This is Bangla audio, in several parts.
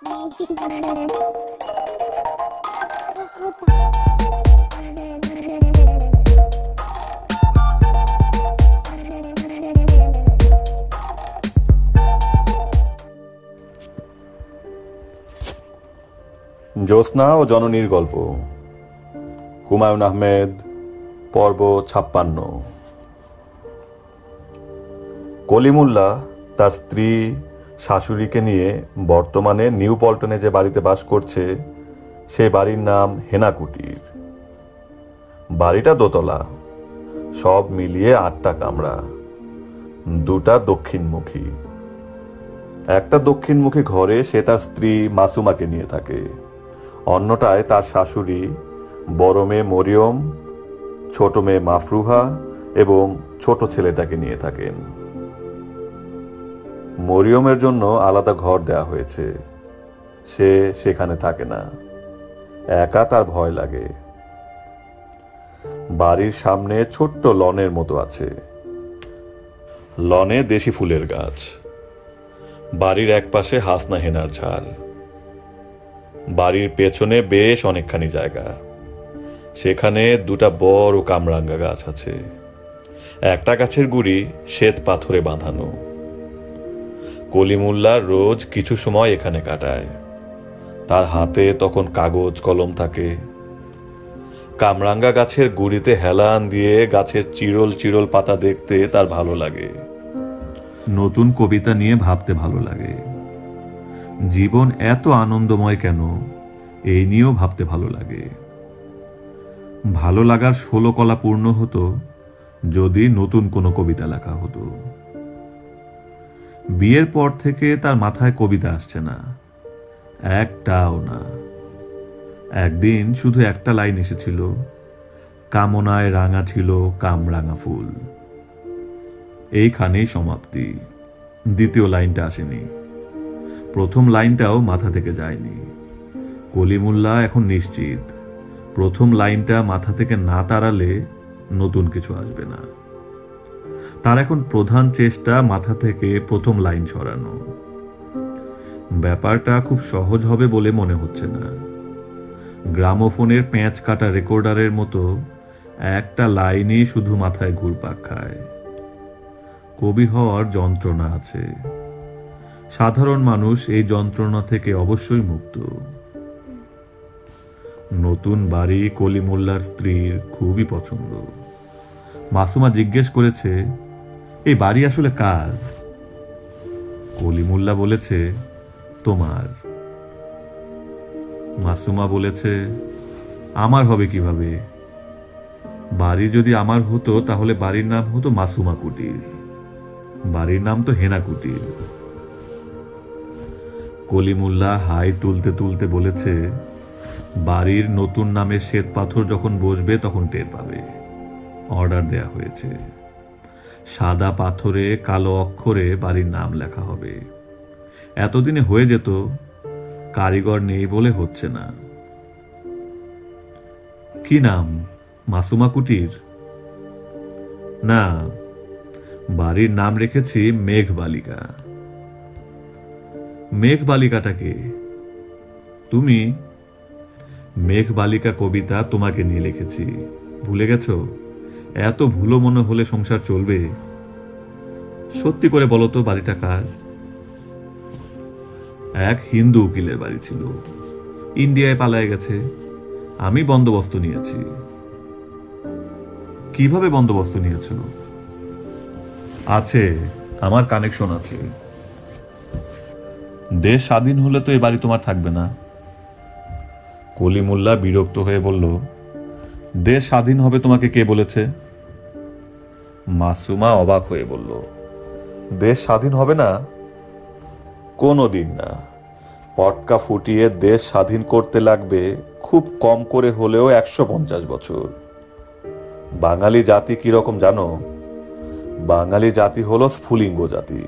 জ্যোৎস্না ও জননীর গল্প, হুমায়ুন আহমেদ, পর্ব 56। কলিমুল্লাহ তার স্ত্রী শাশুড়িকে নিয়ে বর্তমানে নিউ পল্টনে যে বাড়িতে বাস করছে সেই বাড়ির নাম হেনা কুটির। বাড়িটা দোতলা, সব মিলিয়ে 8টা কামরা, 2টা দক্ষিণমুখী। একটা দক্ষিণমুখী ঘরে সে তার স্ত্রী মাসুমাকে নিয়ে থাকে, অন্যটায় তার শাশুড়ি, বড় মেয়ে মরিয়ম, ছোট মেয়ে মাফরুহা এবং ছোট ছেলেটাকে নিয়ে থাকেন। মরিয়মের জন্য আলাদা ঘর দেয়া হয়েছে, সে সেখানে থাকে না, একা তার ভয় লাগে। বাড়ির সামনে ছোট্ট লনের মতো আছে, লনে দেশি ফুলের গাছ। বাড়ির একপাশে হাসনা হেনার ঝাড়। বাড়ির পেছনে বেশ অনেকখানি জায়গা, সেখানে 2টা বড় কামরাঙ্গা গাছ আছে। একটা গাছের গুড়ি শ্বেত পাথরে বাঁধানো। কলিমুল্লাহ রোজ কিছু সময় এখানে কাটায়, তার হাতে তখন কাগজ কলম থাকে। কামরাঙ্গা গাছের গুড়িতে হেলান দিয়ে গাছের চিরল চিরল পাতা দেখতে তার ভালো লাগে। নতুন কবিতা নিয়ে ভাবতে ভালো লাগে। জীবন এত আনন্দময় কেন, এই নিয়েও ভাবতে ভালো লাগে। ভালো লাগার 16 কলা পূর্ণ হতো যদি নতুন কোনো কবিতা লেখা হতো। বিয়ের পর থেকে তার মাথায় কবিতা আসছে না, একটাও না। একদিন শুধু একটা লাইন এসেছিল, কামনায় রাঙা ছিল কামরাঙা ফুল। এইখানেই সমাপ্তি, দ্বিতীয় লাইনটা আসেনি। প্রথম লাইনটাও মাথা থেকে যায়নি। কলিমুল্লাহ এখন নিশ্চিত, প্রথম লাইনটা মাথা থেকে না তাড়ালে নতুন কিছু আসবে না। তার এখন প্রধান চেষ্টা মাথা থেকে প্রথম লাইন সরানো। ব্যাপারটা খুব সহজ হবে বলে মনে হচ্ছে না। গ্রামোফোনের প্যাঁচ কাটা রেকর্ডারের মতো একটা লাইনই শুধু মাথায় ঘুরপাক খায়। কবি হওয়ার যন্ত্রণা আছে, সাধারণ মানুষ এই যন্ত্রণা থেকে অবশ্যই মুক্ত। নতুন বাড়ি কলিমুল্লার স্ত্রীর খুবই পছন্দ। মাসুমা জিজ্ঞেস করেছে, এই বাড়ি আসলে কার? কলিমুল্লাহ বলেছে, তোমার। মাসুমা বলেছে, আমার হবে কিভাবে? বাড়ি যদি আমার হতো তাহলে বাড়ির নাম হতো মাসুমা কুটির, বাড়ির নাম তো হেনা কুটির। কলিমুল্লাহ হাই তুলতে তুলতে বলেছে, বাড়ির নতুন নামের শ্বেত পাথর যখন বসবে তখন টের পাবে। অর্ডার দেয়া হয়েছে, সাদা পাথরে কালো অক্ষরে বাড়ির নাম লেখা হবে। এতদিনে হয়ে যেত, কারিগর নেই বলে হচ্ছে না। কি নাম? মাসুমা কুটির? না, বাড়ির নাম রেখেছি মেঘ বালিকা। মেঘ বালিকাটাকে? তুমি। মেঘ বালিকা কবিতা তোমাকে নিয়ে লিখেছি, ভুলে গেছো? এত ভুলো মনে হলে সংসার চলবে? সত্যি করে বলো তো, বাড়িটা কার? এক হিন্দু উকিলের বাড়ি ছিল, ইন্ডিয়ায় পালায়ে গেছে। আমি বন্দোবস্ত নিয়েছি। কিভাবে বন্দোবস্ত নিয়েছো? আছে, আমার কানেকশন আছে। দেশ স্বাধীন হলে তো এই বাড়ি তোমার থাকবে না। কলিমুল্লাহ বিরক্ত হয়ে বলল, দেশ স্বাধীন হবে তোমাকে কে বলেছে? মাসুমা অবাক হয়ে বলল, দেশ স্বাধীন হবে না? কোনোদিন না। পটকা ফুটিয়ে দেশ স্বাধীন করতে লাগবে খুব কম করে হলেও 150 বছর। বাঙালি জাতি কিরকম জানো? বাঙালি জাতি হলো স্ফুলিঙ্গ জাতি,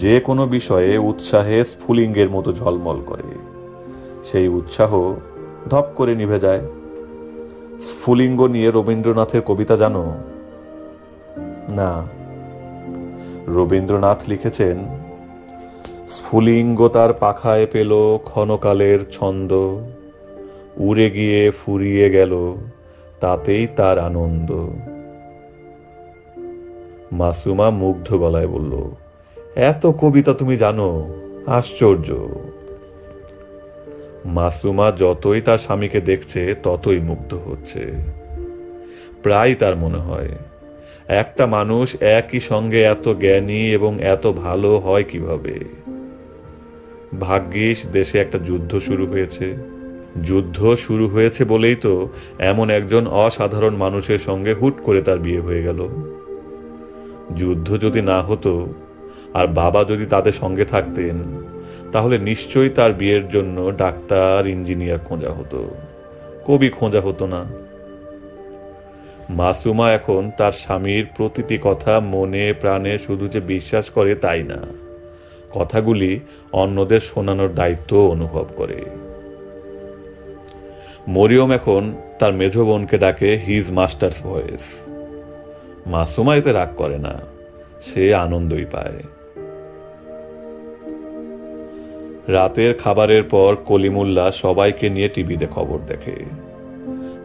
যে কোনো বিষয়ে উৎসাহে স্ফুলিঙ্গের মতো ঝলমল করে। সেই উৎসাহ ধপ করে নিভে যায়। স্ফুলিঙ্গ নিয়ে রবীন্দ্রনাথের কবিতা জানো? না। রবীন্দ্রনাথ লিখেছেন, স্ফুলিঙ্গ তার পাখায় পেল ক্ষণকালের ছন্দ, উড়ে গিয়ে ফুরিয়ে গেল তাতেই তার আনন্দ। মাসুমা মুগ্ধ গলায় বলল, এত কবিতা তুমি জানো, আশ্চর্য। মাসুমা যতই তার স্বামীকে দেখছে ততই মুগ্ধ হচ্ছে। প্রায় তার মনে হয়, একটা মানুষ একই সঙ্গে এত জ্ঞানী এবং এত ভালো হয় কিভাবে। ভাগ্যিস দেশে একটা যুদ্ধ শুরু হয়েছে। যুদ্ধ শুরু হয়েছে বলেই তো এমন একজন অসাধারণ মানুষের সঙ্গে হুট করে তার বিয়ে হয়ে গেল। যুদ্ধ যদি না হতো আর বাবা যদি তাদের সঙ্গে থাকতেন, তাহলে নিশ্চয়ই তার বিয়ের জন্য ডাক্তার, ইঞ্জিনিয়ার খোঁজা হতো, কবি খোঁজা হতো না। মাসুমা এখন তার স্বামীর প্রতিটি কথা মনে প্রাণে শুধু যে বিশ্বাস করে তাই না, কথাগুলি অন্যদের শোনানোর দায়িত্ব অনুভব করে। মরিয়ম এখন তার মেজ বোনকে ডাকে হিজ মাস্টার্স ভয়েস। মাসুমা এতে রাগ করে না, সে আনন্দই পায়। রাতের খাবারের পর কলিমুল্লাহ সবাইকে নিয়ে টিভিতে খবর দেখে।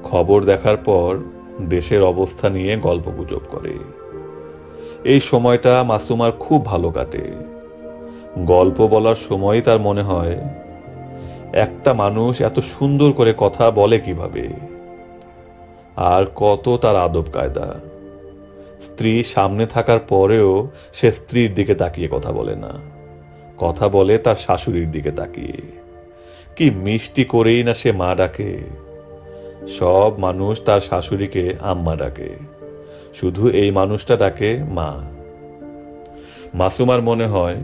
খবর দেখার পর দেশের অবস্থা নিয়ে গল্পগুজব করে। এই সময়টা মাসুমার খুব ভালো কাটে। গল্প বলার সময় তার মনে হয়, একটা মানুষ এত সুন্দর করে কথা বলে কিভাবে, আর কত তার আদব কায়দা। স্ত্রী সামনে থাকার পরেও সে স্ত্রীর দিকে তাকিয়ে কথা বলে না, কথা বলে তার শাশুড়ির দিকে তাকিয়ে। কি মিষ্টি করেই না সে মা ডাকে। সব মানুষ তার শাশুড়িকে আম্মা ডাকে, শুধু এই মানুষটা ডাকে মা। মাসুমার মনে হয়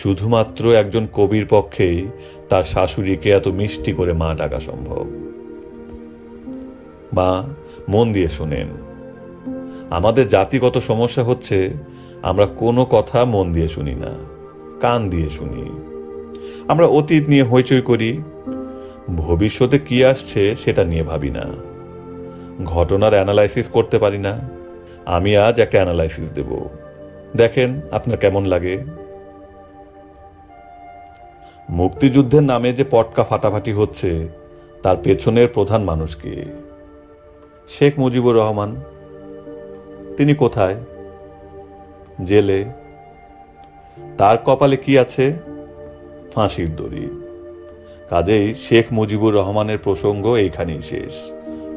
শুধুমাত্র একজন কবির পক্ষেই তার শাশুড়িকে এত মিষ্টি করে মা ডাকা সম্ভব। মা, মন দিয়ে শুনেন, আমাদের জাতিগত সমস্যা হচ্ছে আমরা কোনো কথা মন দিয়ে শুনি না, কান দিয়ে শুনি। আমরা অতীত নিয়ে হইচই করি, ভবিষ্যতে কি আসছে সেটা নিয়ে ভাবি না, ঘটনার অ্যানালাইসিস করতে পারি না। আমি আজ একটা অ্যানালাইসিস দেব, দেখেন আপনার কেমন লাগে। মুক্তিযুদ্ধের নামে যে পটকা ফাটাফাটি হচ্ছে তার পেছনের প্রধান মানুষ কে? শেখ মুজিবুর রহমান। তিনি কোথায়? জেলে। তার কপালে কি আছে? ফাঁসির দড়ি। কাজেই শেখ মুজিবুর রহমানের প্রসঙ্গ এইখানেই শেষ,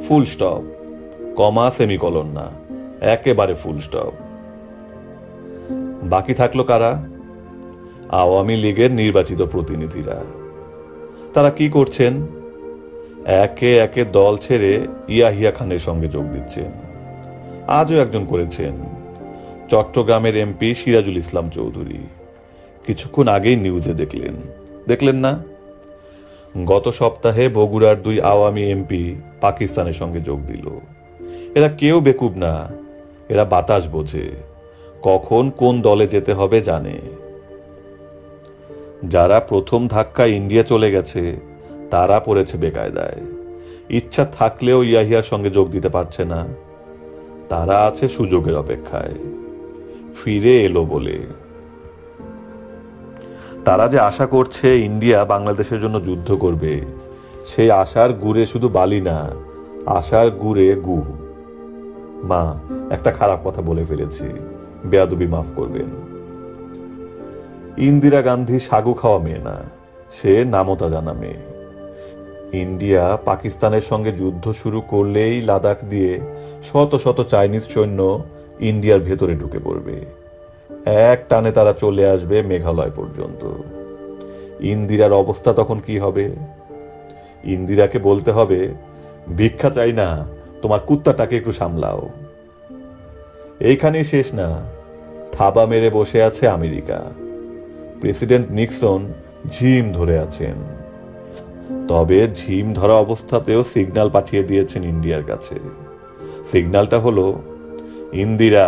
ফুল স্টপ, কমা সেমিকলন না, একেবারে ফুল স্টপ। বাকি থাকলো কারা? আওয়ামী লীগের নির্বাচিত প্রতিনিধিরা। তারা কি করছেন? একে একে দল ছেড়ে ইয়াহিয়া খানের সঙ্গে যোগ দিচ্ছেন। আজও একজন করেছেন, চট্টগ্রামের এমপি সিরাজুল ইসলাম চৌধুরী। কিছুক্ষণ আগেই নিউজে দেখলেন না? গত সপ্তাহে বগুড়ার 2 আওয়ামী এমপি পাকিস্তানের সঙ্গে যোগ দিল। এরা কেউ বেকুব না, এরা বাতাস বোঝে, কখন কোন দলে যেতে হবে জানে। যারা প্রথম ধাক্কা ইন্ডিয়া চলে গেছে তারা পড়েছে বেকায়দায়। ইচ্ছা থাকলেও ইয়াহিয়ার সঙ্গে যোগ দিতে পারছে না। তারা আছে সুযোগের অপেক্ষায়, ফিরে এলো বলে। তারা যে আশা করছে ইন্ডিয়া বাংলাদেশের জন্য যুদ্ধ করবে, সেই আশার গুড়ে শুধু বালি না, আশার গুড়ে গু। মা, একটা খারাপ কথা বলে ফেলেছি, বেয়াদবি মাফ করবেন। ইন্দিরা গান্ধী সাগু খাওয়া মেয়ে না, সে নামতা জানা মেয়ে। ইন্ডিয়া পাকিস্তানের সঙ্গে যুদ্ধ শুরু করলেই লাদাখ দিয়ে শত শত চাইনিজ সৈন্য ইন্ডিয়ার ভেতরে ঢুকে পড়বে। এক টানে তারা চলে আসবে মেঘালয় পর্যন্ত। ইন্দিরার অবস্থা তখন কি হবে? ইন্দিরাকে বলতে হবে, ভিক্ষা চাই না, তোমার কুত্তাটাকে একটু সামলাও। এইখানেই শেষ না, থাবা মেরে বসে আছে আমেরিকা। প্রেসিডেন্ট নিক্সন ঝিম ধরে আছেন। তবে ঝিম ধরা অবস্থাতেও সিগন্যাল পাঠিয়ে দিয়েছেন ইন্ডিয়ার কাছে। সিগন্যালটা হলো, ইন্দিরা,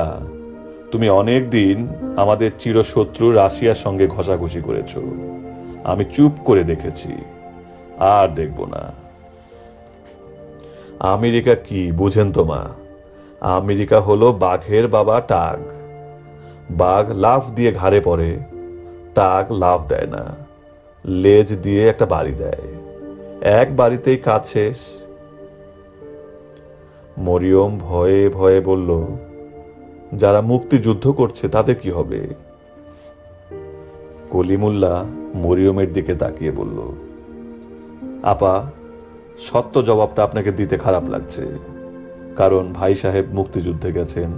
তুমি অনেক দিন আমাদের চিরশত্রু রাশিয়ার সঙ্গে ঘষাঘষি করেছ, আমি চুপ করে দেখেছি, আর দেখব না। আমেরিকা কি বুঝেন তো মা? আমেরিকা হলো বাঘের বাবা টাগ। বাঘ লাফ দিয়ে ঘাড়ে পড়ে, টাক লাভ দেয় না, লেজ দিয়ে একটা বাড়ি দেয়। এক বাড়িতেই কাজ শেষ। মরিয়ম ভয়ে ভয়ে বলল, যারা মুক্তিযুদ্ধ করছে তাদের কি হবে? কলিমুল্লাহ মরিয়মের দিকে তাকিয়ে বলল, আপা, সত্য জবাবটা আপনাকে দিতে খারাপ লাগছে, কারণ ভাই সাহেব মুক্তিযুদ্ধে গেছেন।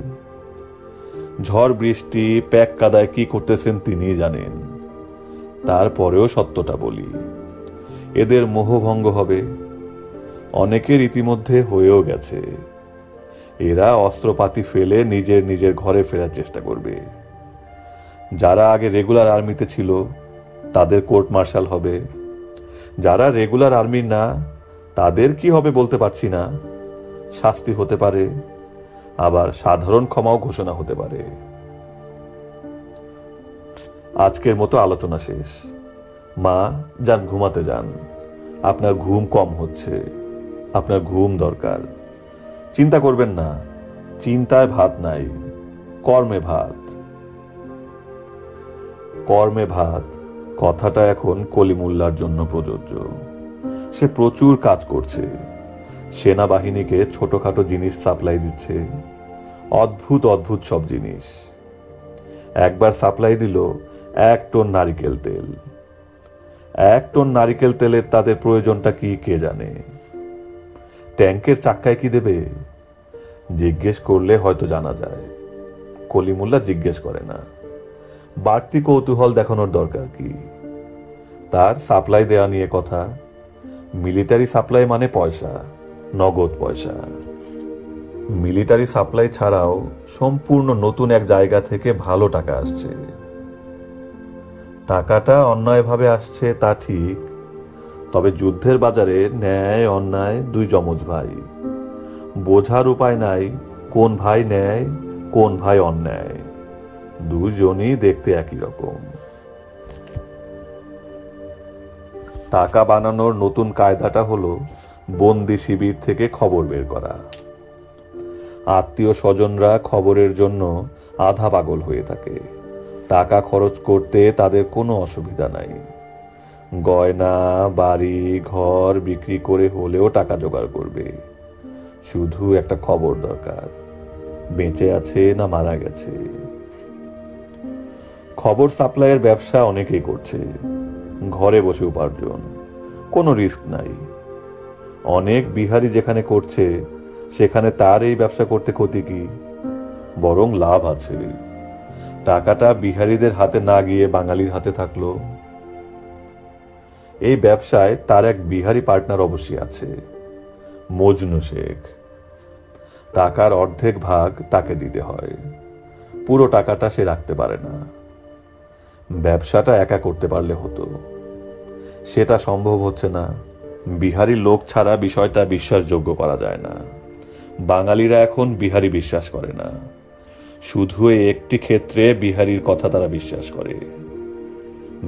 ঝড় বৃষ্টি প্যাক কাদায় কি করতেছেন তিনিই জানেন। তারপরেও সত্যটা বলি, এদের মোহভঙ্গ হবে। অনেকের ইতিমধ্যে হয়েও গেছে। এরা অস্ত্রপাতি ফেলে নিজের নিজের ঘরে ফেরার চেষ্টা করবে। যারা আগে রেগুলার আর্মিতে ছিল তাদের কোর্ট মার্শাল হবে। যারা রেগুলার আর্মির না তাদের কি হবে বলতে পারছি না। শাস্তি হতে পারে, আবার সাধারণ ক্ষমাও ঘোষণা হতে পারে। আজকের মতো আলোচনা শেষ। মা, যান ঘুমাতে যান। আপনার ঘুম কম হচ্ছে, আপনার ঘুম দরকার। চিন্তা করবেন না, চিন্তায় ভাত নাই, কর্মে ভাত। কর্মে ভাত কথাটা এখন কলিমুল্লার জন্য প্রযোজ্য। সে প্রচুর কাজ করছে, সেনাবাহিনীকে ছোটখাটো জিনিস সাপ্লাই দিচ্ছে, অদ্ভুত অদ্ভুত সব জিনিস। একবার সাপ্লাই দিল 1 টন নারিকেল তেল। 1 টন নারিকেল তেলের তাদের প্রয়োজনটা কি কে জানে। ট্যাঙ্কের চাক্কায় কি দেবে? জিজ্ঞেস করলে হয়তো জানা যায়। কলিমুল্লাহ জিজ্ঞেস করে না। বাড়তি কৌতূহল দেখানোর দরকার কি? তার সাপ্লাই দেয়া নিয়ে কথা। মিলিটারি সাপ্লাই মানে পয়সা, নগদ পয়সা। মিলিটারি সাপ্লাই ছাড়াও সম্পূর্ণ নতুন এক জায়গা থেকে ভালো টাকা আসছে। টাকাটা অন্যায়ভাবে আসছে তা ঠিক, তবে যুদ্ধের বাজারে ন্যায় অন্যায় দুই যমজ ভাই। বোঝার উপায় নাই কোন ভাই ন্যায় কোন ভাই অন্যায়। দুজনই দেখতে একই রকম। টাকা বানানোর নতুন কায়দাটা হলো বন্দি শিবির থেকে খবর বের করা। আত্মীয় স্বজনরা খবরের জন্য আধা পাগল হয়ে থাকে। টাকা খরচ করতে তাদের কোনো অসুবিধা নাই। গয়না বাড়ি ঘর বিক্রি করে হলেও টাকা জোগাড় করবে। শুধু একটা খবর দরকার, বেঁচে আছে না মারা গেছে। খবর সাপ্লাইয়ের ব্যবসা অনেকেই করছে, ঘরে বসে উপার্জন, কোনো রিস্ক নাই। অনেক বিহারি যেখানে করছে সেখানে তার এই ব্যবসা করতে ক্ষতি কি? বরং লাভ আছে। টাকাটা বিহারিদের হাতে না গিয়ে বাঙালির হাতে থাকলো। এই ব্যবসায় তার এক বিহারি পার্টনার অবশ্যই আছে, মজনু শেখ। টাকার অর্ধেক ভাগ তাকে দিতে হয়, পুরো টাকাটা সে রাখতে পারে না। ব্যবসাটা একা করতে পারলে হতো, সেটা সম্ভব হচ্ছে না। বিহারি লোক ছাড়া বিষয়টা বিশ্বাসযোগ্য করা যায় না। বাঙালিরা এখন বিহারি বিশ্বাস করে না। শুধু একটি ক্ষেত্রে বিহারির কথা তারা বিশ্বাস করে।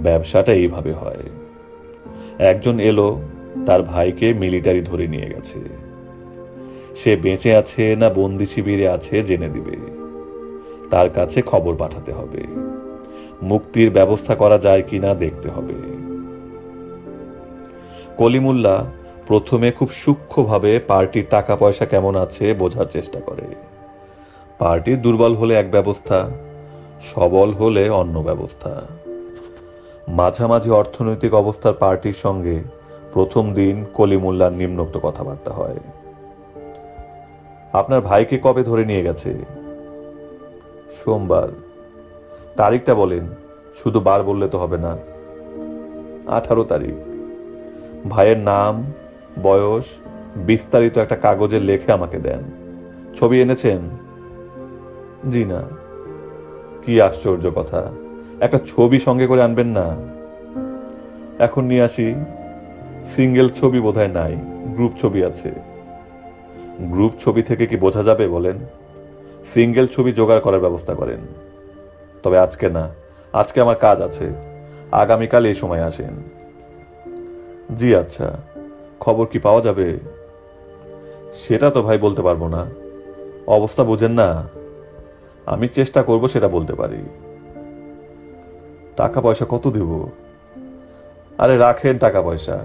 ব্যবসাটা এইভাবে হয়। একজন এলো, তার ভাইকে মিলিটারি ধরে নিয়ে গেছে। সে বেঁচে আছে না বন্দি শিবিরে আছে জেনে দিবে। তার কাছে খবর পাঠাতে হবে, মুক্তির ব্যবস্থা করা যায় কিনা দেখতে হবে। কলিমুল্লাহ প্রথমে খুব সূক্ষ্মভাবে পার্টির টাকা পয়সা কেমন আছে বোঝার চেষ্টা করে। পার্টি দুর্বল হলে এক ব্যবস্থা, সবল হলে অন্য ব্যবস্থা। মাঝামাঝি অর্থনৈতিক অবস্থার পার্টির সঙ্গে প্রথম দিন কলিমুল্লাহর নিম্নোক্ত কথাবার্তা হয়। আপনার ভাইকে কবে ধরে নিয়ে গেছে? সোমবার। তারিখটা বলেন, শুধু বার বললে তো হবে না। 18 তারিখ। ভাইয়ের নাম বয়স বিস্তারিত একটা কাগজে লেখে আমাকে দেন। ছবি এনেছেন? জি না। কি আশ্চর্য কথা, একটা ছবি সঙ্গে করে আনবেন না? এখন নিয়ে আসি। সিঙ্গেল ছবি বোধহয় নাই, গ্রুপ ছবি আছে। গ্রুপ ছবি থেকে কি বোঝা যাবে বলেন? সিঙ্গেল ছবি জোগাড় করার ব্যবস্থা করেন। তবে আজকে না, আজকে আমার কাজ আছে। আগামীকাল এই সময় আসেন। জি আচ্ছা। খবর কি পাওয়া যাবে? সেটা তো ভাই বলতে পারবো না, অবস্থা বুঝেন না। আমি চেষ্টা করব সেটা বলতে পারি। টাকা পয়সা কত দেব? আরে রাখেন টাকা পয়সা,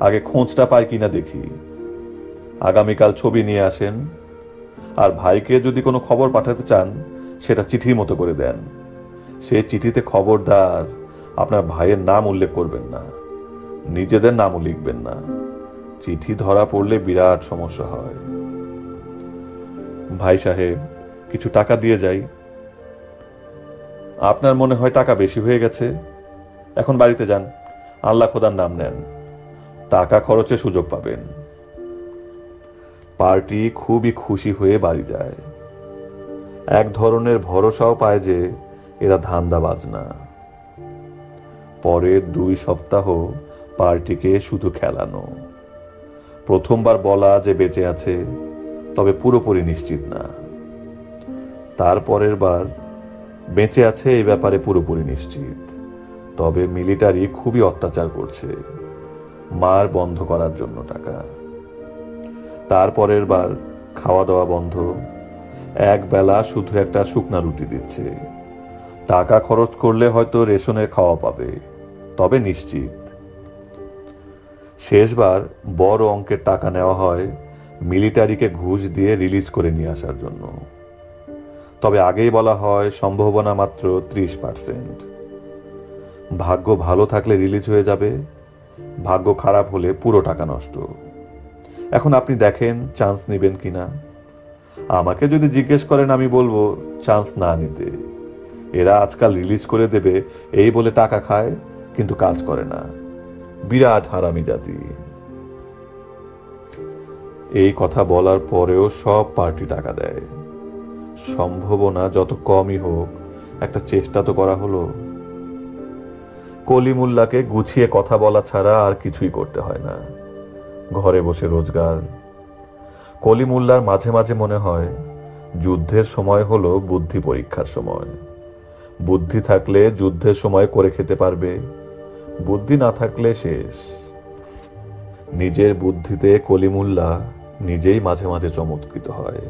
আগে খোঁজটা পাই কিনা দেখি। আগামীকাল ছবি নিয়ে আসেন, আর ভাইকে যদি কোনো খবর পাঠাতে চান সেটা চিঠির মতো করে দেন। সেই চিঠিতে খবরদার আপনার ভাইয়ের নাম উল্লেখ করবেন না, নিজেদের নামও লিখবেন না। চিঠি ধরা পড়লে বিরাট সমস্যা হয়। ভাই সাহেব, কিছু টাকা দিয়ে যাই। আপনার মনে হয় টাকা বেশি হয়ে গেছে? এখন বাড়িতে যান, আল্লাহ খোদার নাম নেন, টাকা খরচে সুযোগ পাবেন। পার্টি খুবই খুশি হয়ে বাড়ি যায়। এক ধরনের ভরসাও পায় যে এরা ধান্দাবাজ না। পরের 2 সপ্তাহ পার্টিকে শুধু খেলানো। প্রথমবার বলা যে বেঁচে আছে, তবে পুরোপুরি নিশ্চিত না। তারপরের বার বেঁচে আছে এই ব্যাপারে পুরোপুরি নিশ্চিত, তবে মিলিটারি খুবই অত্যাচার করছে, মার বন্ধ করার জন্য টাকা। তারপরের বার খাওয়া দাওয়া বন্ধ, এক বেলা শুধু একটা শুকনা রুটি দিচ্ছে। টাকা খরচ করলে হয়তো রেশনের খাওয়া পাবে, তবে নিশ্চিত। শেষবার বড় অঙ্কের টাকা নেওয়া হয় মিলিটারিকে ঘুষ দিয়ে রিলিজ করে নিয়ে আসার জন্য, তবে আগেই বলা হয় সম্ভাবনা মাত্র 30%। ভাগ্য ভালো থাকলে রিলিজ হয়ে যাবে, ভাগ্য খারাপ হলে পুরো টাকা নষ্ট। এখন আপনি দেখেন চান্স নেবেন কিনা। আমাকে যদি জিজ্ঞেস করেন আমি বলবো চান্স না নিতে। এরা আজকাল রিলিজ করে দেবে এই বলে টাকা খায়, কিন্তু কাজ করে না। বিরাট হারামি জাতি। এই কথা বলার পরেও সব পার্টি টাকা দেয়। সম্ভাবনা যত কমই হোক, একটা চেষ্টা তো করা হলো। কলিমুল্লাহকে গুছিয়ে কথা বলা ছাড়া আর কিছুই করতে হয় না, ঘরে বসে রোজগার। কলিমুল্লার মাঝে মাঝে মনে হয় যুদ্ধের সময় হলো বুদ্ধি পরীক্ষার সময়। বুদ্ধি থাকলে যুদ্ধের সময় করে খেতে পারবে, বুদ্ধি না থাকলে শেষ। নিজের বুদ্ধিতে কলিমুল্লাহ নিজেই মাঝে মাঝে চমৎকৃত হয়।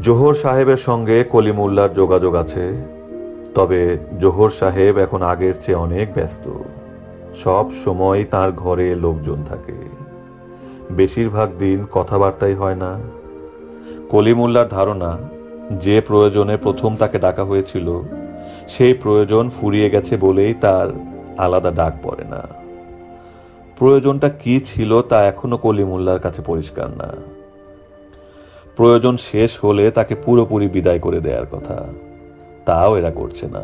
জোহর সাহেবের সঙ্গে কলিমুল্লার যোগাযোগ আছে, তবে জোহর সাহেব এখন আগের চেয়ে অনেক ব্যস্ত। সব সময় তার ঘরে লোকজন থাকে, বেশিরভাগ দিন কথাবার্তাই হয় না। কলিমুল্লার ধারণা যে প্রয়োজনে প্রথম তাকে ডাকা হয়েছিল সেই প্রয়োজন ফুরিয়ে গেছে বলেই তার আলাদা ডাক পড়ে না। প্রয়োজনটা কি ছিল তা এখনো কলিমুল্লার কাছে পরিষ্কার না। প্রয়োজন শেষ হলে তাকে পুরোপুরি বিদায় করে দেওয়ার কথা, তাও এরা করছে না।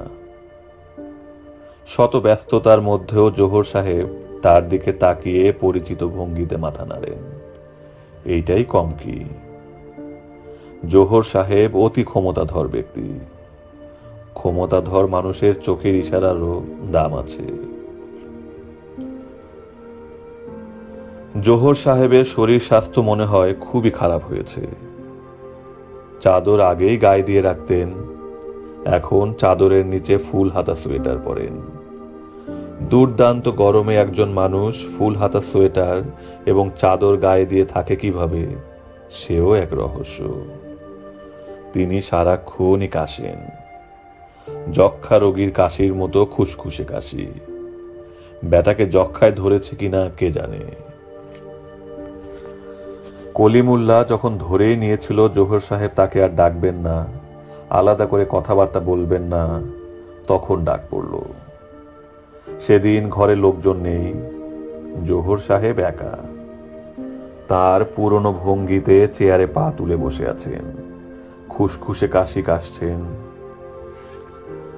শত ব্যস্ততার মধ্যেও জোহর সাহেব তার দিকে তাকিয়ে পরিচিত ভঙ্গিতে মাথা নাড়েন। এইটাই কম কি? জোহর সাহেব অতি ক্ষমতাধর ব্যক্তি। ক্ষমতাধর মানুষের চোখের ইশারারও দাম আছে। জোহর সাহেবের শরীর স্বাস্থ্য মনে হয় খুবই খারাপ হয়েছে। চাদর আগেই গায়ে দিয়ে রাখতেন, এখন চাদরের নিচে ফুল হাতা সোয়েটার পরেন। দুর্দান্ত গরমে একজন মানুষ ফুল হাতা সোয়েটার এবং চাদর গায়ে দিয়ে থাকে কিভাবে, সেও এক রহস্য। তিনি সারাক্ষণই কাশেন, যক্ষা রোগীর কাশির মতো খুসখুসে কাশি। ব্যাটাকে যক্ষায় ধরেছে কিনা কে জানে। কলিমুল্লাহ যখন ধরেই নিয়েছিল জোহর সাহেব তাকে আর ডাকবেন না, আলাদা করে কথাবার্তা বলবেন না, তখন ডাক পড়ল। সেদিন ঘরে লোকজন নেই, জোহর সাহেব একা। তার পুরনো ভঙ্গিতে চেয়ারে পা তুলে বসে আছেন, খুসখুসে কাশি কাশছেন।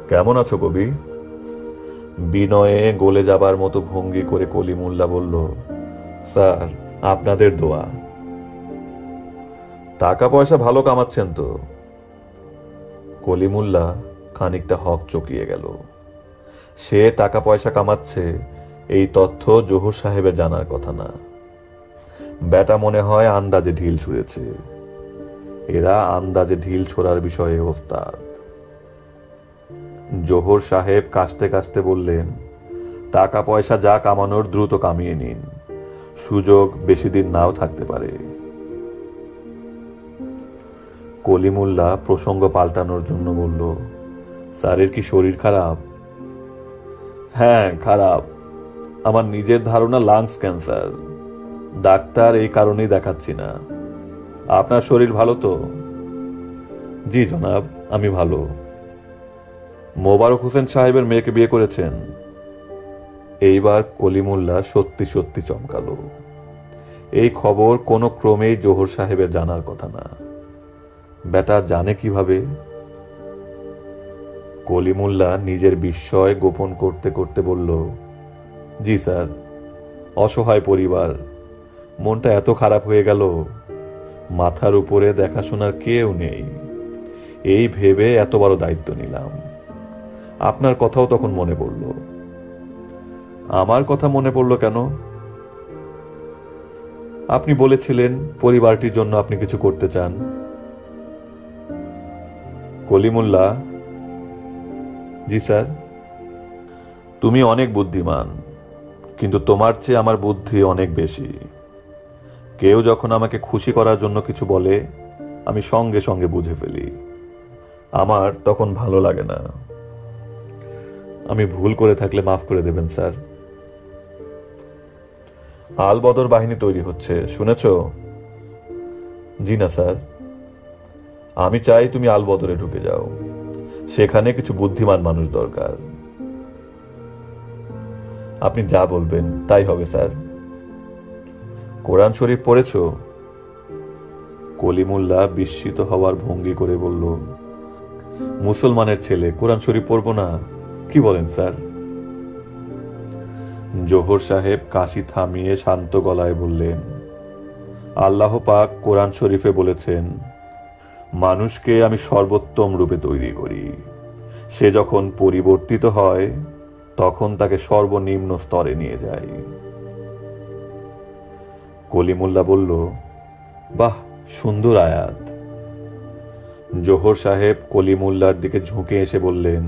কেমন আছো কবি? বিনয়ে গলে যাবার মতো ভঙ্গি করে কলিমুল্লাহ বলল, স্যার আপনাদের দোয়া। টাকা পয়সা ভালো কামাচ্ছেন তো? কলিমুল্লাহ খানিকটা হক চকিয়ে গেল। সে টাকা পয়সা কামাচ্ছে এই তথ্য জোহর সাহেবের জানার কথা না। ব্যাটা মনে হয় আন্দাজে ঢিল ছুঁড়েছে। এরা আন্দাজে ঢিল ছোড়ার বিষয়ে ওস্তাদ। জোহর সাহেব কাশতে কাশতে বললেন, টাকা পয়সা যা কামানোর দ্রুত কামিয়ে নিন, সুযোগ বেশি দিন নাও থাকতে পারে। কলিমুল্লাহ প্রসঙ্গ পাল্টানোর জন্য বলল, স্যারের কি শরীর খারাপ? হ্যাঁ, খারাপ। আমার নিজের ধারণা লাংস ক্যান্সার। ডাক্তার এই কারণেই দেখাচ্ছি না। আপনার শরীর ভালো তো? জি জনাব, আমি ভালো। মোবারক হোসেন সাহেবের মেয়েকে বিয়ে করেছেন? এইবার কলিমুল্লাহ সত্যি সত্যি চমকালো। এই খবর কোনো ক্রমেই জোহর সাহেবের জানার কথা না। বেটা জানে কিভাবে? কলিমুল্লাহ নিজের বিস্ময় গোপন করতে করতে বলল, জি স্যার, অসহায় পরিবার, মনটা এত খারাপ হয়ে গেল, মাথার উপরে দেখাশোনার কেউ নেই, এই ভেবে এত বড় দায়িত্ব নিলাম। আপনার কথাও তখন মনে পড়ল। আমার কথা মনে পড়ল কেন? আপনি বলেছিলেন পরিবারটির জন্য আপনি কিছু করতে চান। কলিমুল্লাহ, জি স্যার। তুমি অনেক বুদ্ধিমান, কিন্তু তোমার চেয়ে আমার বুদ্ধি অনেক বেশি। কেউ যখন আমাকে খুশি করার জন্য কিছু বলে, আমি সঙ্গে সঙ্গে বুঝে ফেলি। আমার তখন ভালো লাগে না। আমি ভুল করে থাকলে মাফ করে দেবেন স্যার। আল বদর বাহিনী তৈরি হচ্ছে, শুনেছ? জি না স্যার। আমি চাই তুমি আল বদরে ঢুকে যাও। সেখানে কিছু বুদ্ধিমান মানুষ দরকার। আপনি যা বলবেন তাই হবে স্যার। কোরআন শরীফ পড়েছ? কলিমুল্লাহ বিস্মিত হওয়ার ভঙ্গি করে বলল, মুসলমানের ছেলে কোরআন শরীফ পড়ব না? কি বলেন স্যার? জোহর সাহেব কাশি থামিয়ে শান্ত গলায় বললেন, আল্লাহ পাক কোরআন শরীফে বলেছেন, মানুষকে আমি সর্বোত্তম রূপে তৈরি করি। সে যখন পরিবর্তিত হয় তখন তাকে সর্বনিম্ন স্তরে নিয়ে যায়। কলিমুল্লাহ বলল, বাহ, সুন্দর আয়াত। জোহর সাহেব কলিমুল্লাহর দিকে ঝুঁকে এসে বললেন,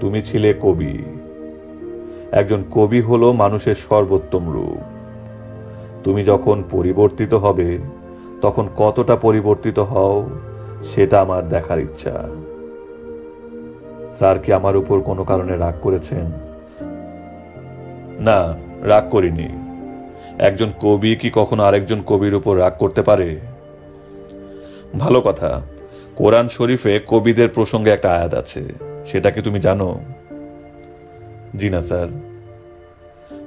তুমি ছিলে কবি। একজন কবি হলো মানুষের সর্বোত্তম রূপ। তুমি যখন পরিবর্তিত হবে তখন কতটা পরিবর্তিত হও সেটা আমার দেখার ইচ্ছা। স্যার কি আমার উপর কোনো কারণে রাগ করেছেন? না, রাগ করিনি। একজন কবি কি কখনো আরেকজন কবির উপর রাগ করতে পারে? ভালো কথা। কোরআন শরীফে কবিদের প্রসঙ্গে একটা আয়াত আছে, সেটা কি তুমি জানো? জি না স্যার।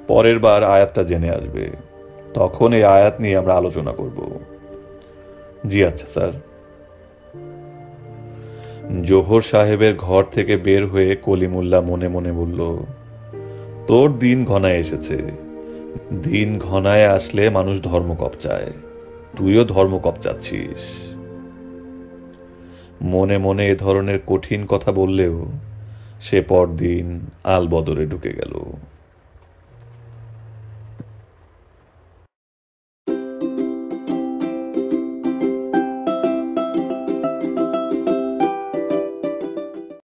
পরের বার আয়াতটা জেনে আসবে, তখন এই আয়াত নিয়ে আমরা আলোচনা করব। জি আচ্ছা স্যার। জোহর সাহেবের ঘর থেকে বের হয়ে কলিমুল্লাহ মনে মনে বলল, তোর দিন ঘনায় এসেছে। দিন ঘনায় আসলে মানুষ ধর্ম কপচায়, তুইও ধর্ম কপচাচ্ছিস। মনে মনে এ ধরনের কঠিন কথা বললেও সে পরদিন আল বদরে ঢুকে গেল।